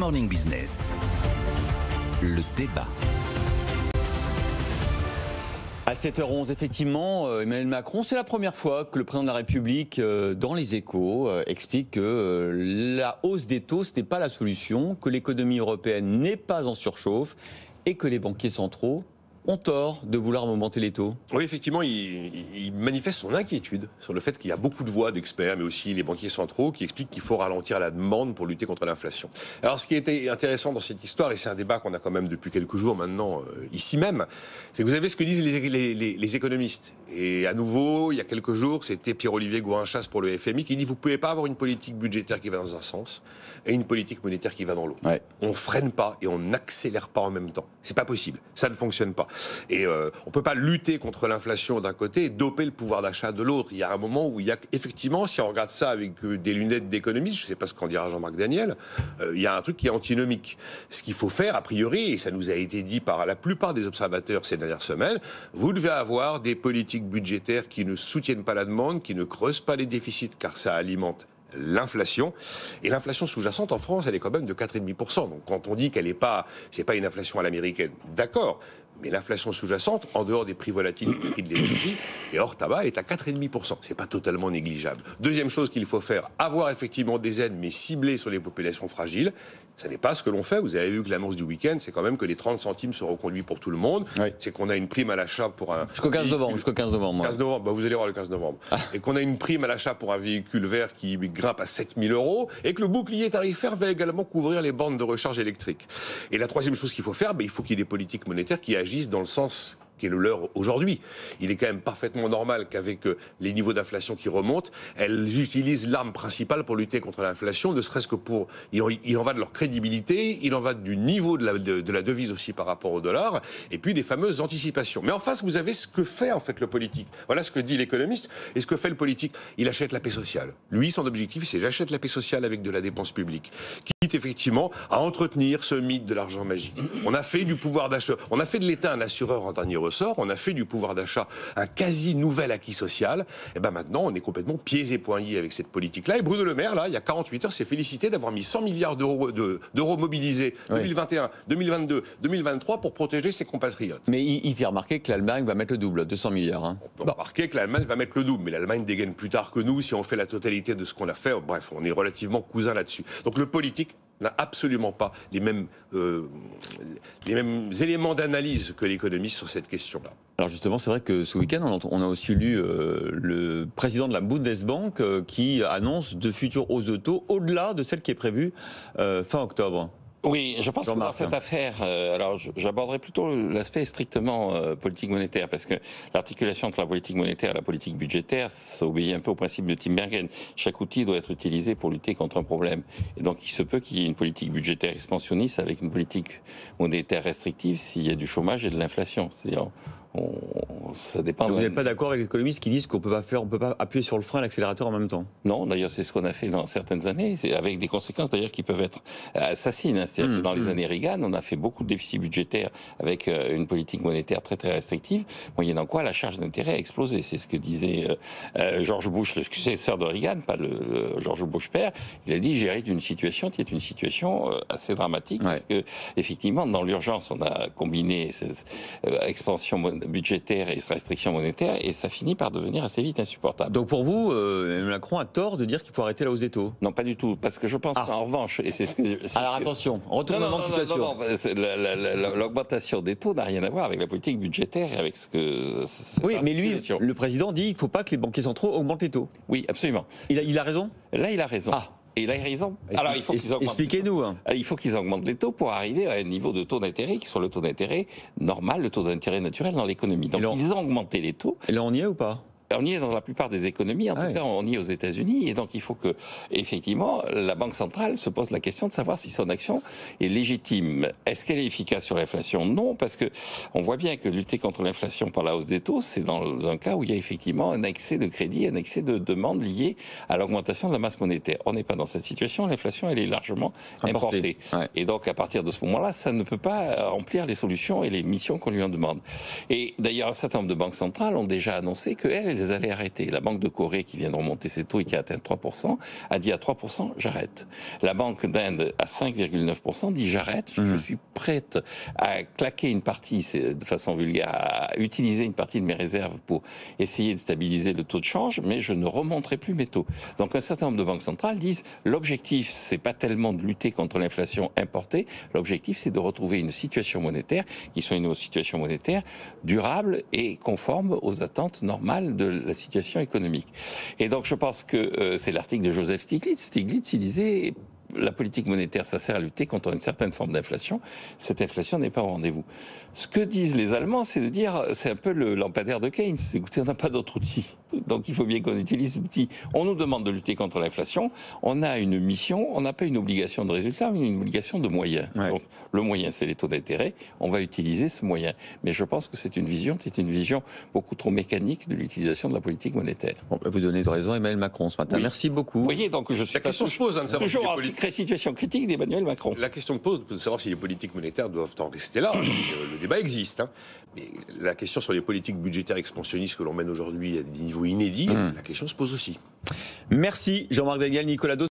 Morning Business, le débat. À 7h11, effectivement, Emmanuel Macron, c'est la première fois que le président de la République, dans les Échos, explique que la hausse des taux, ce n'est pas la solution, que l'économie européenne n'est pas en surchauffe et que les banquiers centraux ont tort de vouloir augmenter les taux. Oui, effectivement, il manifeste son inquiétude sur le fait qu'il y a beaucoup de voix d'experts, mais aussi les banquiers centraux, qui expliquent qu'il faut ralentir la demande pour lutter contre l'inflation. Alors, ce qui était intéressant dans cette histoire, et c'est un débat qu'on a quand même depuis quelques jours maintenant, ici même, c'est que vous avez ce que disent les économistes. Et à nouveau, il y a quelques jours, c'était Pierre-Olivier Gourin-Chasse pour le FMI qui dit « Vous ne pouvez pas avoir une politique budgétaire qui va dans un sens et une politique monétaire qui va dans l'autre. Ouais. On ne freine pas et on n'accélère pas en même temps. C'est pas possible. Ça ne fonctionne pas. » Et on ne peut pas lutter contre l'inflation d'un côté et doper le pouvoir d'achat de l'autre. Il y a un moment où il y a effectivement, si on regarde ça avec des lunettes d'économiste, je ne sais pas ce qu'en dira Jean-Marc Daniel, il y a un truc qui est antinomique. Ce qu'il faut faire, a priori, et ça nous a été dit par la plupart des observateurs ces dernières semaines, vous devez avoir des politiques budgétaires qui ne soutiennent pas la demande, qui ne creusent pas les déficits, car ça alimente l'inflation. Et l'inflation sous-jacente en France, elle est quand même de 4,5%. Donc quand on dit qu'elle n'est pas, c'est pas une inflation à l'américaine, d'accord. Mais l'inflation sous-jacente, en dehors des prix volatiles et des prix de l'énergie, et hors tabac, est à 4,5%. C'est pas totalement négligeable. Deuxième chose qu'il faut faire, avoir effectivement des aides, mais ciblées sur les populations fragiles. Ça n'est pas ce que l'on fait. Vous avez vu que l'annonce du week-end, c'est quand même que les 30 centimes seront reconduits pour tout le monde. Oui. C'est qu'on a une prime à l'achat pour un... Jusqu'au 15 novembre. Jusqu'au 15 novembre. 15 novembre, bah vous allez voir le 15 novembre. Et qu'on a une prime à l'achat pour un véhicule vert qui grimpe à 7 000 €. Et que le bouclier tarifaire va également couvrir les bornes de recharge électrique. Et la troisième chose qu'il faut faire, il faut qu'il y ait des politiques monétaires qui agissent dans le sens qui est le leur aujourd'hui. Il est quand même parfaitement normal qu'avec les niveaux d'inflation qui remontent, elles utilisent l'arme principale pour lutter contre l'inflation, ne serait-ce que pour... Il en va de leur crédibilité, il en va du niveau de la devise aussi par rapport au dollar, et puis des fameuses anticipations. Mais en face, vous avez ce que fait en fait le politique. Voilà ce que dit l'économiste, et ce que fait le politique. Il achète la paix sociale. Lui, son objectif, c'est j'achète la paix sociale avec de la dépense publique. Quitte effectivement à entretenir ce mythe de l'argent magique. On a fait du pouvoir d'achat, on a fait de l'État un assureur en dernier ressort, on a fait du pouvoir d'achat un quasi nouvel acquis social, et ben maintenant on est complètement pieds et poings liés avec cette politique-là. Et Bruno Le Maire, là, il y a 48 heures, s'est félicité d'avoir mis 100 milliards d'euros mobilisés 2021, 2022, 2023 pour protéger ses compatriotes. Mais il fait remarquer que l'Allemagne va mettre le double, 200 milliards. Hein. On peut remarquer que l'Allemagne va mettre le double, mais l'Allemagne dégaine plus tard que nous si on fait la totalité de ce qu'on a fait. Bref, on est relativement cousins là-dessus. Donc le politique n'a absolument pas les mêmes éléments d'analyse que l'économiste sur cette question-là. Alors justement, c'est vrai que ce week-end, on a aussi lu le président de la Bundesbank qui annonce de futures hausses de taux au-delà de celle qui est prévue fin octobre. Oui, je pense que dans cette affaire, alors j'aborderai plutôt l'aspect strictement politique monétaire, parce que l'articulation entre la politique monétaire et la politique budgétaire, ça obéit un peu au principe de Tinbergen. Chaque outil doit être utilisé pour lutter contre un problème. Et donc il se peut qu'il y ait une politique budgétaire expansionniste avec une politique monétaire restrictive s'il y a du chômage et de l'inflation. C'est-à-dire, ça dépend. Vous n'êtes pas d'accord avec les économistes qui disent qu'on peut pas appuyer sur le frein et l'accélérateur en même temps? Non, d'ailleurs c'est ce qu'on a fait dans certaines années, avec des conséquences d'ailleurs qui peuvent être assassines. Hein. C'est-à-dire que dans les années Reagan, on a fait beaucoup de déficits budgétaires avec une politique monétaire très très restrictive, moyennant quoi la charge d'intérêt a explosé. C'est ce que disait George Bush, le successeur de Reagan, pas le George Bush père. Il a dit j'hérite d'une situation qui est une situation assez dramatique, parce que effectivement dans l'urgence on a combiné cette expansion budgétaire et restriction monétaire, et ça finit par devenir assez vite insupportable. Donc pour vous, Macron a tort de dire qu'il faut arrêter la hausse des taux? Non, pas du tout, parce que je pense qu'en revanche, et c'est ce que... Alors attention, retournement de situation. Non, l'augmentation des taux n'a rien à voir avec la politique budgétaire et avec ce que... Oui, mais lui, le président dit qu'il ne faut pas que les banquiers centraux augmentent les taux. Oui, absolument. Il a raison? Là, il a raison. Et il a raison. Alors, il faut qu'ils augmentent. Expliquez-nous. Il faut qu'ils augmentent les taux pour arriver à un niveau de taux d'intérêt qui soit le taux d'intérêt normal, le taux d'intérêt naturel dans l'économie. Donc, ils ont augmenté les taux. Et là, on y est ou pas? On y est dans la plupart des économies, en tout cas on y est aux États-Unis, et donc il faut que, effectivement, la Banque centrale se pose la question de savoir si son action est légitime. Est-ce qu'elle est efficace sur l'inflation? Non, parce que on voit bien que lutter contre l'inflation par la hausse des taux, c'est dans un cas où il y a effectivement un excès de crédit, un excès de demande lié à l'augmentation de la masse monétaire. On n'est pas dans cette situation, l'inflation elle est largement importée. Et donc à partir de ce moment-là, ça ne peut pas remplir les solutions et les missions qu'on lui en demande. Et d'ailleurs, un certain nombre de banques centrales ont déjà annoncé qu'elles qu'ils allaient arrêter. La Banque de Corée, qui vient de remonter ses taux et qui a atteint 3%, a dit à 3%, j'arrête. La Banque d'Inde, à 5,9%, dit j'arrête, je suis prête à claquer une partie, c'est de façon vulgaire, à utiliser une partie de mes réserves pour essayer de stabiliser le taux de change, mais je ne remonterai plus mes taux. Donc un certain nombre de banques centrales disent l'objectif, c'est pas tellement de lutter contre l'inflation importée, l'objectif c'est de retrouver une situation monétaire qui soit une situation monétaire durable et conforme aux attentes normales de la situation économique. Et donc je pense que c'est l'article de Joseph Stiglitz. Stiglitz, il disait la politique monétaire, ça sert à lutter contre une certaine forme d'inflation. Cette inflation n'est pas au rendez-vous. Ce que disent les Allemands, c'est de dire, c'est un peu le lampadaire de Keynes. Écoutez, on n'a pas d'autre outil. Donc il faut bien qu'on utilise l'outil. On nous demande de lutter contre l'inflation. On a une mission, on n'a pas une obligation de résultat, mais une obligation de moyens. Ouais. Donc le moyen, c'est les taux d'intérêt. On va utiliser ce moyen. Mais je pense que c'est une vision beaucoup trop mécanique de l'utilisation de la politique monétaire. Bon, vous donnez raison, Emmanuel Macron, ce matin. Oui. Merci beaucoup. Vous voyez, donc je suis la question se pose, de savoir toujours en situation critique d'Emmanuel Macron. La question se pose de savoir si les politiques monétaires doivent en rester là. Le débat existe. Hein. Mais la question sur les politiques budgétaires expansionnistes que l'on mène aujourd'hui à des niveaux inédits, la question se pose aussi. Merci Jean-Marc Daniel, Nicolas Dos.